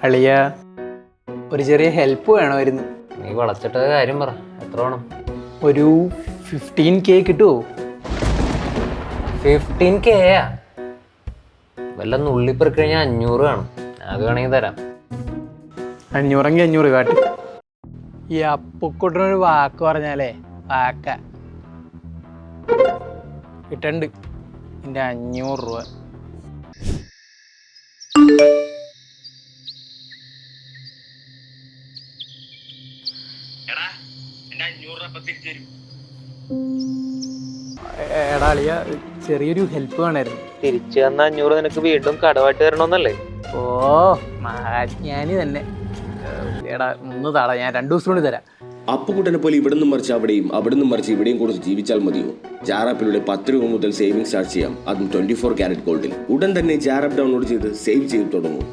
അളിയ ഒരു ചെറിയ ഹെൽപ്പ് വേണമായിരുന്നു. നീ വളച്ചിട്ട കാര്യം പറ, എത്ര വേണം? ഒരു 15K കിട്ടുമോ? 15K? വല്ല നുള്ളിപ്പെറുക്കി കഴിഞ്ഞാൽ 500 വേണം. അത് വേണമെങ്കിൽ തരാം. 500 500 കാട്ട്. ഈ അപ്പുക്കുട്ടനൊരു വാക്ക് പറഞ്ഞാലേ വാക്ക കിട്ടണ്ട്. എൻ്റെ 500 രൂപ. എടാ അളിയ ചെറിയൊരു ഹെൽപ്പ് വേണമായിരുന്നു. തിരിച്ചു തന്ന 500 നിനക്ക് വീണ്ടും കടമായിട്ട് തരണമെന്നല്ലേ? ഓ മഹാജ്ഞാനി തന്നെ. എടാ ഒന്ന് താടാ, ഞാൻ 2 ദിവസം കൊണ്ട് തരാം. അപ്പുകുട്ടനെ പോലെ ഇവിടുന്ന് മറിച്ച് അവിടെയും അവിടുന്ന് മറിച്ച് ഇവിടെയും കൊടുത്ത് ജീവിച്ചാൽ മതിയോ? ജാറാപ്പിലൂടെ 10 രൂപ മുതൽ സേവിംഗ് സ്റ്റാർട്ട് ചെയ്യാം, അതും 24 കാരറ്റ് ഗോൾഡിൽ. ഉടൻ തന്നെ ജാറാപ്പ് ഡൗൺലോഡ് ചെയ്ത് സേവ് ചെയ്ത് തുടങ്ങും.